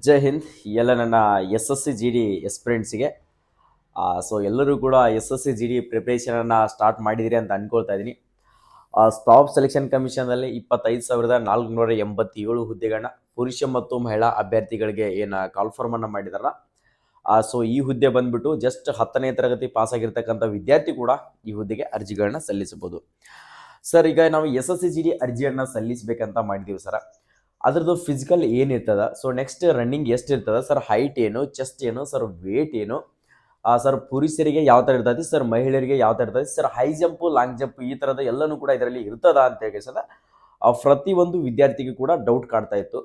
ಜೈ ಹಿಂದ್ ಎಲ್ಲ ನನ್ನ S S C G D ಎಸ್ಪಿರೆಂಟ್ಸಿಗೆ. ಸೊ ಎಲ್ಲರೂ ಕೂಡ S S C G D ಪ್ರಿಪ್ರೇಷನನ್ನು ಸ್ಟಾರ್ಟ್ ಮಾಡಿದಿರಿ ಅಂತ ಅಂದ್ಕೊಳ್ತಾ ಇದ್ದೀನಿ. ಸ್ಟಾಫ್ ಸೆಲೆಕ್ಷನ್ ಕಮಿಷನಲ್ಲಿ 25,487 ಹುದ್ದೆಗಳನ್ನ ಪುರುಷ ಮತ್ತು ಮಹಿಳಾ ಅಭ್ಯರ್ಥಿಗಳಿಗೆ ಏನು ಕಾಲ್ಫಾರ್ಮನ್ನು ಮಾಡಿದಾರಲ್ಲ, ಸೊ ಈ ಹುದ್ದೆ ಬಂದ್ಬಿಟ್ಟು ಜಸ್ಟ್ 10ನೇ ತರಗತಿ ಪಾಸ್ ಆಗಿರ್ತಕ್ಕಂಥ ವಿದ್ಯಾರ್ಥಿ ಕೂಡ ಈ ಹುದ್ದೆಗೆ ಅರ್ಜಿಗಳನ್ನ ಸಲ್ಲಿಸಬಹುದು. ಸರ್, ಈಗ ನಾವು S S C G D ಅರ್ಜಿಯನ್ನು ಸಲ್ಲಿಸಬೇಕಂತ ಮಾಡಿದ್ದೀವಿ ಸರ್. ಅದ್ರದ್ದು ಫಿಸಿಕಲ್ ಏನಿರ್ತದ, ಸೊ ನೆಕ್ಸ್ಟ್ ರನ್ನಿಂಗ್ ಎಷ್ಟು ಇರ್ತದ ಸರ್, ಹೈಟ್ ಏನು, ಚೆಸ್ಟ್ ಏನು ಸರ್, ವೇಟ್ ಏನು ಸರ್, ಪುರುಷರಿಗೆ ಯಾವ ಥರ ಇರ್ತೈತಿ ಸರ್, ಮಹಿಳೆಯರಿಗೆ ಯಾವ ಥರ ಇರ್ತೈತಿ sir, high jump long jump ಈ ಥರದ ಎಲ್ಲನೂ ಕೂಡ ಇದರಲ್ಲಿ ಇರ್ತದ ಅಂತ ಹೇಳಿ ಸರ್ ಪ್ರತಿಯೊಂದು ವಿದ್ಯಾರ್ಥಿಗೂ ಕೂಡ ಡೌಟ್ ಕಾಡ್ತಾ ಇತ್ತು.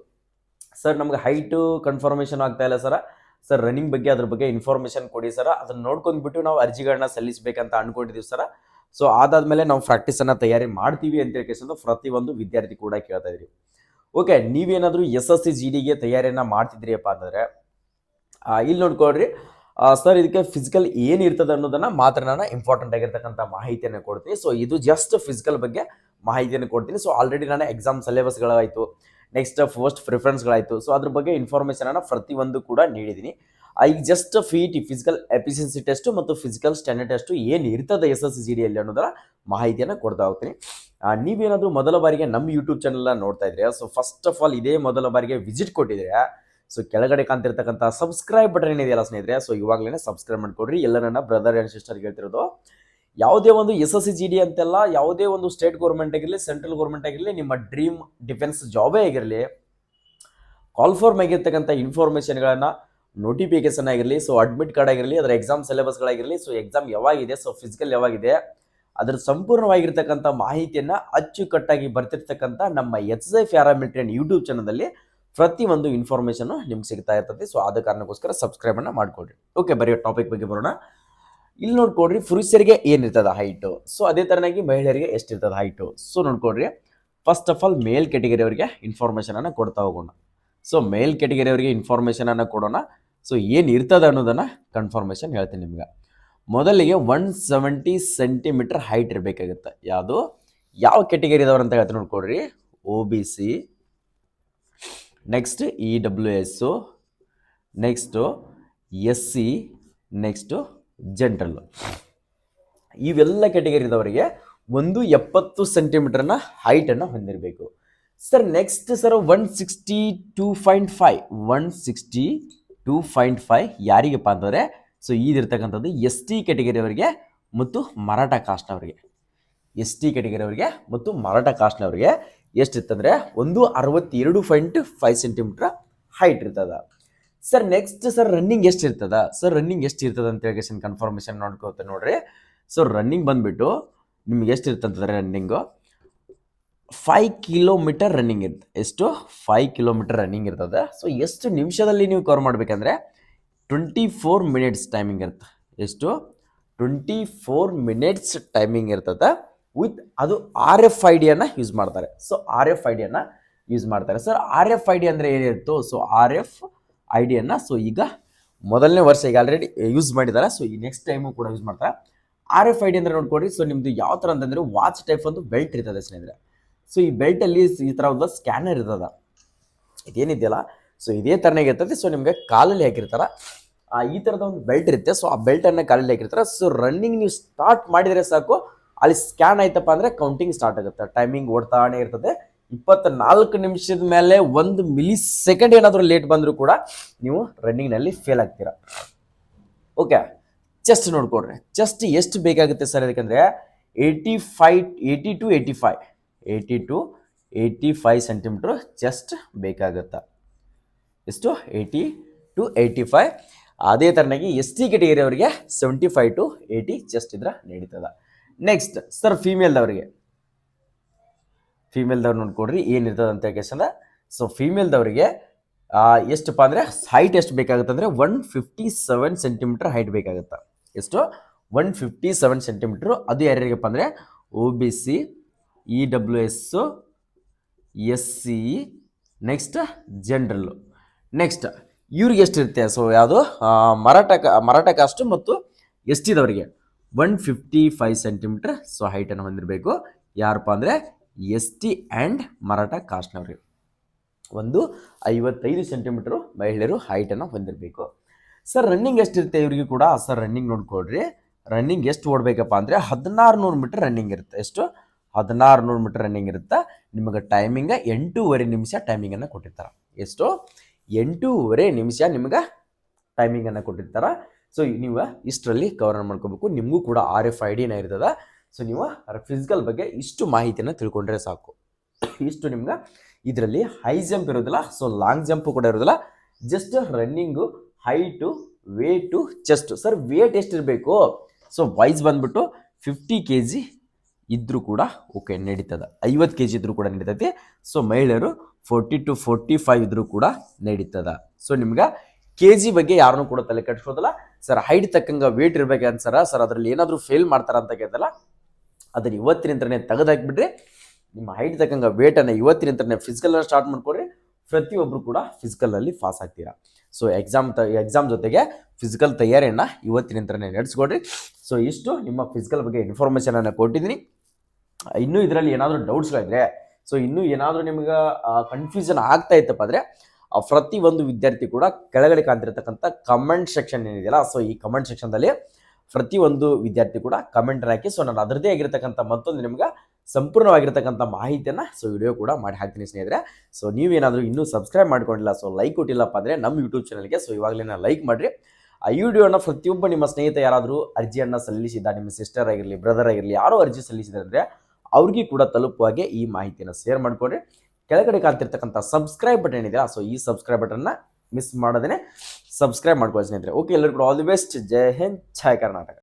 ಸರ್, ನಮ್ಗೆ ಹೈಟು ಕನ್ಫರ್ಮೇಷನ್ ಆಗ್ತಾ ಇಲ್ಲ ಸರ್ ರನ್ನಿಂಗ್ ಬಗ್ಗೆ ಅದ್ರ ಬಗ್ಗೆ ಇನ್ಫಾರ್ಮೇಷನ್ ಕೊಡಿ ಸರ್, ಅದನ್ನ ನೋಡ್ಕೊಂಡ್ಬಿಟ್ಟು ನಾವು ಅರ್ಜಿಗಳನ್ನ ಸಲ್ಲಿಸಬೇಕಂತ ಅನ್ಕೊಂಡಿದ್ದೀವಿ ಸರ್. ಸೊ ಅದಾದ್ಮೇಲೆ ನಾವು ಪ್ರಾಕ್ಟೀಸನ್ನು ತಯಾರಿ ಮಾಡ್ತೀವಿ ಅಂತ ಹೇಳಿ ಪ್ರತಿಯೊಂದು ವಿದ್ಯಾರ್ಥಿ ಕೂಡ ಕೇಳ್ತಾ ಇದ್ರಿ. ಓಕೆ, ನೀವೇನಾದರೂ ಎಸ್ ಎಸ್ ಸಿ ಜಿ ಡಿಗೆ ತಯಾರಿಯನ್ನು ಮಾಡ್ತಿದ್ರಿಯಪ್ಪ ಅಂತಂದರೆ ಇಲ್ಲಿ ನೋಡ್ಕೊಳ್ರಿ ಸರ್, ಇದಕ್ಕೆ ಫಿಸಿಕಲ್ ಏನಿರ್ತದೆ ಅನ್ನೋದನ್ನು ಮಾತ್ರ ನಾನು ಇಂಪಾರ್ಟೆಂಟ್ ಆಗಿರ್ತಕ್ಕಂಥ ಮಾಹಿತಿಯನ್ನು ಕೊಡ್ತೀನಿ. ಸೊ ಇದು ಜಸ್ಟ್ ಫಿಸಿಕಲ್ ಬಗ್ಗೆ ಮಾಹಿತಿಯನ್ನು ಕೊಡ್ತೀನಿ. ಸೊ ಆಲ್ರೆಡಿ ನಾನು ಎಕ್ಸಾಮ್ ಸಿಲೆಬಸ್ಗಳಾಯಿತು, ನೆಕ್ಸ್ಟ್ ಫಸ್ಟ್ ಪ್ರಿಫರೆನ್ಸ್ಗಳಾಯಿತು, ಸೊ ಅದ್ರ ಬಗ್ಗೆ ಇನ್ಫಾರ್ಮೇಷನನ್ನು ಪ್ರತಿಯೊಂದು ಕೂಡ ನೀಡಿದ್ದೀನಿ. ಈಗ ಜಸ್ಟ್ ಫಿಸಿಕಲ್ ಎಫಿಷಿಯನ್ಸಿ ಟೆಸ್ಟು ಮತ್ತು ಫಿಸಿಕಲ್ ಸ್ಟ್ಯಾಂಡರ್ಡ್ ಟೆಸ್ಟು ಏನು ಇರ್ತದೆ ಎಸ್ ಎಸ್ ಸಿ ಜಿ ಡಿಯಲ್ಲಿ ಅನ್ನೋದರ ಮಾಹಿತಿಯನ್ನು ಕೊಡ್ತಾ ಹೋಗ್ತೀನಿ. ನೀವೇನಾದರೂ ಮೊದಲ ಬಾರಿಗೆ ನಮ್ಮ ಯೂಟ್ಯೂಬ್ ಚಾನಲ್ನ ನೋಡ್ತಾ ಇದ್ರೆ, ಸೊ ಫಸ್ಟ್ ಆಫ್ ಆಲ್ ಇದೇ ಮೊದಲ ಬಾರಿಗೆ ವಿಸಿಟ್ ಕೊಟ್ಟಿದ್ರೆ, ಸೊ ಕೆಳಗಡೆ ಕಾಣ್ತಿರ್ತಕ್ಕಂಥ ಸಬ್ಸ್ಕ್ರೈಬ್ ಬಟನ್ ಏನಿದೆಯಲ್ಲ ಸ್ನೇಹಿತರೆ, ಸೊ ಇವಾಗಲೇ ಸಬ್ಸ್ಕ್ರೈಬ್ ಮಾಡ್ಕೊಡ್ರಿ. ಎಲ್ಲ ನನ್ನ ಬ್ರದರ್ ಆ್ಯಂಡ್ ಸಿಸ್ಟರ್ ಹೇಳ್ತಿರೋದು, ಯಾವುದೇ ಒಂದು S S C G D ಅಂತೆಲ್ಲ ಯಾವುದೇ ಒಂದು ಸ್ಟೇಟ್ ಗೌರ್ಮೆಂಟ್ ಆಗಿರಲಿ, ಸೆಂಟ್ರಲ್ ಗೌರ್ಮೆಂಟ್ ಆಗಿರಲಿ, ನಿಮ್ಮ ಡ್ರೀಮ್ ಡಿಫೆನ್ಸ್ ಜಾಬೇ ಆಗಿರಲಿ, ಕಾಲ್ಫಾರ್ಮ್ ಆಗಿರ್ತಕ್ಕಂಥ ಇನ್ಫಾರ್ಮೇಷನ್ಗಳನ್ನು, ನೋಟಿಫಿಕೇಶನ್ ಆಗಿರಲಿ, ಸೊ ಅಡ್ಮಿಟ್ ಕಾರ್ಡ್ ಆಗಿರಲಿ, ಅದರ ಎಕ್ಸಾಮ್ ಸಿಲೆಬಸ್ಗಳಾಗಿರಲಿ, ಸೊ ಎಕ್ಸಾಮ್ ಯಾವಾಗಿದೆ, ಸೊ ಫಿಸಿಕಲ್ ಯಾವಾಗಿದೆ, ಅದರ ಸಂಪೂರ್ಣವಾಗಿರ್ತಕ್ಕಂಥ ಮಾಹಿತಿಯನ್ನು ಅಚ್ಚುಕಟ್ಟಾಗಿ ಬರ್ತಿರ್ತಕ್ಕಂಥ ನಮ್ಮ ಎಚ್ ಐ ಪ್ಯಾರಾಮಿಲಿಟರಿ ಯೂಟ್ಯೂಬ್ ಚಾನಲಲ್ಲಿ ಪ್ರತಿಯೊಂದು ಇನ್ಫಾರ್ಮೇಷನ್ ನಿಮ್ಗೆ ಸಿಗ್ತಾ ಇರ್ತದೆ. ಸೊ ಆದ ಕಾರಣಕ್ಕೋಸ್ಕರ ಸಬ್ಸ್ಕ್ರೈಬನ್ನು ಮಾಡ್ಕೊಡ್ರಿ. ಓಕೆ, ಬರೀ ಟಾಪಿಕ್ ಬಗ್ಗೆ ಬರೋಣ. ಇಲ್ಲಿ ನೋಡ್ಕೊಡ್ರಿ, ಪುರುಷರಿಗೆ ಏನಿರ್ತದ ಹೈಟು, ಸೊ ಅದೇ ಥರನಾಗಿ ಮಹಿಳೆಯರಿಗೆ ಎಷ್ಟಿರ್ತದ ಹೈಟು. ಸೊ ನೋಡ್ಕೊಡ್ರಿ, first of all male category ಅವರಿಗೆ ಇನ್ಫಾರ್ಮೇಷನನ್ನು ಕೊಡ್ತಾ ಹೋಗೋಣ. ಸೊ ಮೇಲ್ ಕ್ಯಾಟಗರಿ ಅವರಿಗೆ ಇನ್ಫಾರ್ಮೇಷನನ್ನು ಕೊಡೋಣ. ಸೊ ಏನು ಇರ್ತದೆ ಅನ್ನೋದನ್ನು ಕನ್ಫರ್ಮೇಷನ್ ಹೇಳ್ತೀನಿ ನಿಮ್ಗೆ. ಮೊದಲಿಗೆ 170 ಸೆಂಟಿಮೀಟರ್ ಹೈಟ್ ಇರಬೇಕಾಗುತ್ತೆ. ಯಾವ ಕ್ಯಾಟಗರಿ ಇದಾವ್ರ ಅಂತ ಹೇಳ್ತೀನಿ ನೋಡ್ಕೊಡ್ರಿ. O B C, next EWS, next SC, next general. ಇವೆಲ್ಲ ಕ್ಯಾಟಗರಿ ಇದ್ದವರಿಗೆ 170 ಸೆಂಟಿಮೀಟರ್ನ ಹೈಟನ್ನು ಹೊಂದಿರಬೇಕು ಸರ್. ನೆಕ್ಸ್ಟ್ ಸರ್ 162.5 ಯಾರಿಗಪ್ಪ ಅಂತಂದರೆ, ಸೊ ಇದಿರ್ತಕ್ಕಂಥದ್ದು ಎಸ್ ಟಿ ಕ್ಯಾಟಗರಿ ಅವರಿಗೆ ಮತ್ತು ಮರಾಠ ಕಾಸ್ಟ್ನವರಿಗೆ. ಎಸ್ ಟಿ ಕ್ಯಾಟಗರಿ ಅವರಿಗೆ ಮತ್ತು ಮರಾಠ ಕಾಸ್ಟ್ನವರಿಗೆ ಎಷ್ಟಿರ್ತಂದರೆ 162.5 ಸೆಂಟಿಮೀಟ್ರ್ ಹೈಟ್ ಇರ್ತದೆ ಸರ್. ನೆಕ್ಸ್ಟ್ ಸರ್ ರನ್ನಿಂಗ್ ಎಷ್ಟಿರ್ತದ ಸರ್, ರನ್ನಿಂಗ್ ಎಷ್ಟಿರ್ತದೆ ಅಂತ ಹೇಳಿ ಕನ್ಫರ್ಮೇಷನ್ ನೋಡ್ಕೋತ ನೋಡ್ರಿ. ಸೊ ರನ್ನಿಂಗ್ ಬಂದುಬಿಟ್ಟು ನಿಮ್ಗೆ ಎಷ್ಟಿರ್ತಂತಂದರೆ ರನ್ನಿಂಗು 5 ಕಿಲೋಮೀಟರ್ ರನ್ನಿಂಗ್ ಇರ್ತದೆ. ಎಷ್ಟು? 5 ಕಿಲೋಮೀಟರ್ ರನ್ನಿಂಗ್ ಇರ್ತದೆ. ಸೊ ಎಷ್ಟು ನಿಮಿಷದಲ್ಲಿ ನೀವು ಕವರ್ ಮಾಡಬೇಕಂದ್ರೆ 24 ಮಿನಿಟ್ಸ್ ಟೈಮಿಂಗ್ ಇರುತ್ತೆ. ಎಷ್ಟು? 24 ಮಿನಿಟ್ಸ್ ಟೈಮಿಂಗ್ ಇರ್ತದೆ. ವಿತ್ ಅದು RFIDಯನ್ನು ಯೂಸ್ ಮಾಡ್ತಾರೆ. ಸೊ RFIDಯನ್ನು ಯೂಸ್ ಮಾಡ್ತಾರೆ ಸರ್. RFID ಅಂದರೆ ಏನಿರುತ್ತೋ, ಸೊ RFIDಯನ್ನು ಸೊ ಈಗ ಮೊದಲನೇ ವರ್ಷ ಈಗ ಆಲ್ರೆಡಿ ಯೂಸ್ ಮಾಡಿದ್ದಾರೆ. ಸೊ ಈ ನೆಕ್ಸ್ಟ್ ಟೈಮು ಕೂಡ ಯೂಸ್ ಮಾಡ್ತಾರೆ. RFID ಅಂದರೆ ನೋಡ್ಕೊಡಿ. ಸೊ ನಿಮ್ಮದು ಯಾವ ಥರ ಅಂತಂದರೆ ವಾಚ್ ಟೈಪ್ ಒಂದು ಬೆಲ್ಟ್ ಇರ್ತದೆ ಸ್ನೇಹಿತರೆ. ಸೊ ಈ ಬೆಲ್ಟಲ್ಲಿ ಈ ಥರ ಒಂದು ಸ್ಕ್ಯಾನರ್ ಇರ್ತದೆ, ಇದೇನಿದೆಯಲ್ಲ, ಸೊ ಇದೇ ಥರನಾಗಿ ಇರ್ತದೆ. ಸೊ ನಿಮಗೆ ಕಾಲಲ್ಲಿ ಹಾಕಿರ್ತಾರೆ ಈ ಥರದ ಒಂದು ಬೆಲ್ಟ್ ಇರುತ್ತೆ. ಸೊ ಆ ಬೆಲ್ಟನ್ನು ಕಾಲಲ್ಲಿ ಹಾಕಿರ್ತಾರೆ. ಸೊ ರನ್ನಿಂಗ್ ನೀವು ಸ್ಟಾರ್ಟ್ ಮಾಡಿದರೆ ಸಾಕು, ಅಲ್ಲಿ ಸ್ಕ್ಯಾನ್ ಆಯ್ತಪ್ಪ ಅಂದರೆ ಕೌಂಟಿಂಗ್ ಸ್ಟಾರ್ಟ್ ಆಗುತ್ತೆ. ಟೈಮಿಂಗ್ ಓಡ್ತಾನೆ ಇರ್ತದೆ. 24 ನಿಮಿಷದ ಮೇಲೆ 1 ಮಿಲಿ ಸೆಕೆಂಡ್ ಏನಾದರೂ ಲೇಟ್ ಬಂದರೂ ಕೂಡ ನೀವು ರನ್ನಿಂಗ್ನಲ್ಲಿ ಫೇಲ್ ಆಗ್ತೀರಾ. ಓಕೆ, ಚೆಸ್ಟ್ ನೋಡ್ಕೊಡ್ರಿ. ಚೆಸ್ಟ್ ಎಷ್ಟು ಬೇಕಾಗುತ್ತೆ ಸರ್ ಅದಕ್ಕಂದರೆ 80 to 85 ಸೆಂಟಿಮೀಟ್ರ್ ಚೆಸ್ಟ್ ಬೇಕಾಗುತ್ತೆ. ಎಷ್ಟು? 80 to 85. ಅದೇ ಥರನಾಗಿ ಎಸ್ ಟಿ ಕ್ಯಾಟಗರಿ ಅವರಿಗೆ 75 to 80 ಚೆಸ್ಟ್ ಇದ್ರೆ ನಡೀತದೆ. ನೆಕ್ಸ್ಟ್ ಸರ್ ಫೀಮೇಲ್ದವ್ರಿಗೆ ನೋಡ್ಕೊಡ್ರಿ ಏನಿರ್ತದೆ ಅಂತ ಕೇಸಂದ್ರೆ. ಸೊ ಫೀಮೇಲ್ದವರಿಗೆ ಎಷ್ಟಪ್ಪ ಅಂದರೆ ಹೈಟ್ ಎಷ್ಟು ಬೇಕಾಗುತ್ತೆ ಅಂದರೆ 157 ಸೆಂಟಿಮೀಟ್ರ್ ಹೈಟ್ ಬೇಕಾಗುತ್ತೆ. ಎಷ್ಟು? 157 ಸೆಂಟಿಮೀಟ್ರು. ಅದು ಯಾರ್ಯಾರಿಗಪ್ಪ ಅಂದರೆ OBC, EWS, SC, ನೆಕ್ಸ್ಟ್ ಜನರಲ್ಲು. ನೆಕ್ಸ್ಟ್ ಇವ್ರಿಗೆ ಎಷ್ಟಿರುತ್ತೆ? ಸೊ ಯಾವುದು ಮರಾಠ ಕಾಸ್ಟು ಮತ್ತು ಎಸ್ ಟಿದವರಿಗೆ 155 ಸೆಂಟಿಮೀಟ್ರ್ ಸೊ ಹೈಟನ್ನು ಹೊಂದಿರಬೇಕು. ಯಾರಪ್ಪ ಅಂದರೆ ಎಸ್ ಟಿ ಆ್ಯಂಡ್ ಮರಾಠ ಕಾಸ್ಟ್ನವ್ರಿಗೆ. ಒಂದು 55 ಸೆಂಟಿಮೀಟರ್ ಮಹಿಳೆಯರು ಹೈಟನ್ನು ಹೊಂದಿರಬೇಕು. ಸರ್ ರನ್ನಿಂಗ್ ಎಷ್ಟಿರುತ್ತೆ ಇವರಿಗೆ ಕೂಡ? ಸರ್ ರನ್ನಿಂಗ್ ನೋಡ್ಕೊಳ್ರಿ, ರನ್ನಿಂಗ್ ಎಷ್ಟು ಓಡಬೇಕಪ್ಪ ಅಂದರೆ 1600 ಮೀಟರ್ ರನ್ನಿಂಗ್ ಇರುತ್ತೆ. ಎಷ್ಟು? 1600 ಮೀಟರ್ ರನ್ನಿಂಗ್ ಇರುತ್ತೆ. ನಿಮಗೆ ಟೈಮಿಂಗ 8.5 ನಿಮಿಷ ಟೈಮಿಂಗನ್ನು ಕೊಟ್ಟಿರ್ತಾರೆ. ಎಷ್ಟು? 8.5 ನಿಮಿಷ ನಿಮ್ಗೆ ಟೈಮಿಂಗನ್ನು ಕೊಟ್ಟಿರ್ತಾರೆ. ಸೊ ನೀವು ಇಷ್ಟರಲ್ಲಿ ಕವರ್ ಮಾಡ್ಕೋಬೇಕು. ನಿಮಗೂ ಕೂಡ RFID ಇರ್ತದೆ. ಸೊ ನೀವು ಫಿಸಿಕಲ್ ಬಗ್ಗೆ ಇಷ್ಟು ಮಾಹಿತಿಯನ್ನು ತಿಳ್ಕೊಂಡ್ರೆ ಸಾಕು. ಇಷ್ಟು ನಿಮ್ಗೆ ಇದರಲ್ಲಿ ಹೈ ಜಂಪ್ ಇರೋದಿಲ್ಲ, ಸೊ ಲಾಂಗ್ ಜಂಪು ಕೂಡ ಇರೋದಿಲ್ಲ. Just running, height, weight, chest. Sir weight ಎಷ್ಟಿರಬೇಕು? ಸೊ ವೈಸ್ ಬಂದ್ಬಿಟ್ಟು 50 kg ಇದ್ರೂ ಕೂಡ ಓಕೆ ನಡೀತದೆ, 50 kg ಇದ್ರೂ ಕೂಡ ನಡೀತೈತಿ. ಸೊ ಮಹಿಳೆಯರು 40 to 45 ಇದ್ರೂ ಕೂಡ ನಡೀತದ. ಸೊ ನಿಮ್ಗೆ KG ಬಗ್ಗೆ ಯಾರನ್ನೂ ಕೂಡ ತಲೆ ಕೆಡಿಸೋದಿಲ್ಲ. ಸರ್ ಹೈಟ್ ತಕ್ಕಂಗೆ ವೇಟ್ ಇರ್ಬೇಕಂತ ಸರ್ ಅದರಲ್ಲಿ ಏನಾದರೂ ಫೇಲ್ ಮಾಡ್ತಾರ ಅಂತ ಕೇಳ್ತಲ್ಲ, ಅದನ್ನು ಇವತ್ತಿನಿಂದನೇ ತೆಗೆದಾಕ್ಬಿಡ್ರಿ. ನಿಮ್ಮ ಹೈಟ್ ತಕ್ಕಂಗೆ ವೇಟನ್ನು ಇವತ್ತಿನಿಂದನೇ ಫಿಸಿಕಲನ್ನು ಸ್ಟಾರ್ಟ್ ಮಾಡ್ಕೊಡ್ರಿ. ಪ್ರತಿಯೊಬ್ಬರು ಕೂಡ ಫಿಸಿಕಲಲ್ಲಿ ಪಾಸ್ ಆಗ್ತೀರಾ. ಸೊ ಎಕ್ಸಾಮ್ ಜೊತೆಗೆ ಫಿಸಿಕಲ್ ತಯಾರಿಯನ್ನು ಇವತ್ತಿನಿಂದನೇ ನಡೆಸ್ಕೊಡ್ರಿ. ಸೊ ಇಷ್ಟು ನಿಮ್ಮ ಫಿಸಿಕಲ್ ಬಗ್ಗೆ ಇನ್ಫಾರ್ಮೇಷನನ್ನು ಕೊಟ್ಟಿದ್ದೀನಿ. ಇನ್ನೂ ಇದರಲ್ಲಿ ಏನಾದರೂ ಡೌಟ್ಸ್ಗಳಿದ್ರೆ, ಸೊ ಇನ್ನೂ ಏನಾದರೂ ನಿಮ್ಗೆ ಕನ್ಫ್ಯೂಷನ್ ಆಗ್ತಾ ಇತ್ತಪ್ಪ ಅಂದರೆ ಪ್ರತಿಯೊಂದು ವಿದ್ಯಾರ್ಥಿ ಕೂಡ ಕೆಳಗಡೆ ಕಾಣ್ತಿರ್ತಕ್ಕಂಥ ಕಮೆಂಟ್ ಸೆಕ್ಷನ್ ಏನಿದೆಯಲ್ಲ, ಸೊ ಈ ಕಮೆಂಟ್ ಸೆಕ್ಷನ್ದಲ್ಲಿ ಪ್ರತಿಯೊಂದು ವಿದ್ಯಾರ್ಥಿ ಕೂಡ ಕಮೆಂಟ್ ಹಾಕಿ. ಸೊ ನಾನು ಅದರದೇ ಆಗಿರ್ತಕ್ಕಂಥ ಮತ್ತೊಂದು ನಿಮ್ಗೆ ಸಂಪೂರ್ಣವಾಗಿರ್ತಕ್ಕಂಥ ಮಾಹಿತಿಯನ್ನು ವಿಡಿಯೋ ಕೂಡ ಮಾಡಿ ಹಾಕ್ತೀನಿ ಸ್ನೇಹಿತರೆ. ಸೊ ನೀವೇನಾದರೂ ಇನ್ನೂ ಸಬ್ಸ್ಕ್ರೈಬ್ ಮಾಡ್ಕೊಂಡಿಲ್ಲ, ಸೊ ಲೈಕ್ ಕೊಟ್ಟಿಲ್ಲಪ್ಪ ಅಂದರೆ ನಮ್ಮ ಯೂಟ್ಯೂಬ್ ಚಾನಲ್ಗೆ ಸೊ ಇವಾಗಲೇ ಲೈಕ್ ಮಾಡಿರಿ. ಆ ವಿಡಿಯೋನ ಪ್ರತಿಯೊಬ್ಬ ನಿಮ್ಮ ಸ್ನೇಹಿತ ಯಾರಾದರೂ ಅರ್ಜಿಯನ್ನು ಸಲ್ಲಿಸಿದ್ದ, ನಿಮ್ಮ ಸಿಸ್ಟರ್ ಆಗಿರಲಿ, ಬ್ರದರ್ ಆಗಿರಲಿ, ಯಾರೋ ಅರ್ಜಿ ಸಲ್ಲಿಸಿದ್ರೆ ಅಂದರೆ ಅವ್ರಿಗೆ ಕೂಡ ತಲುಪುವಾಗೆ ಈ ಮಾಹಿತಿಯನ್ನು ಶೇರ್ ಮಾಡಿಕೊಡ್ರಿ. ಕೆಳಗಡೆ ಕಾಣ್ತಿರ್ತಕ್ಕಂಥ ಸಬ್ಸ್ಕ್ರೈಬ್ ಬಟನ್ ಇದೆಯಲ್ಲ, ಸೊ ಈ ಸಬ್ಸ್ಕ್ರೈಬ್ ಬಟನ್ನ ಮಿಸ್ ಮಾಡದೇ ಸಬ್ಸ್ಕ್ರೈಬ್ ಮಾಡ್ಕೊಳ್ಳಿ ಸ್ನೇಹಿತರೆ. ಓಕೆ, ಎಲ್ಲರಿಗೂ ಕೂಡ all the best. Jai Hind, Jai Karnataka.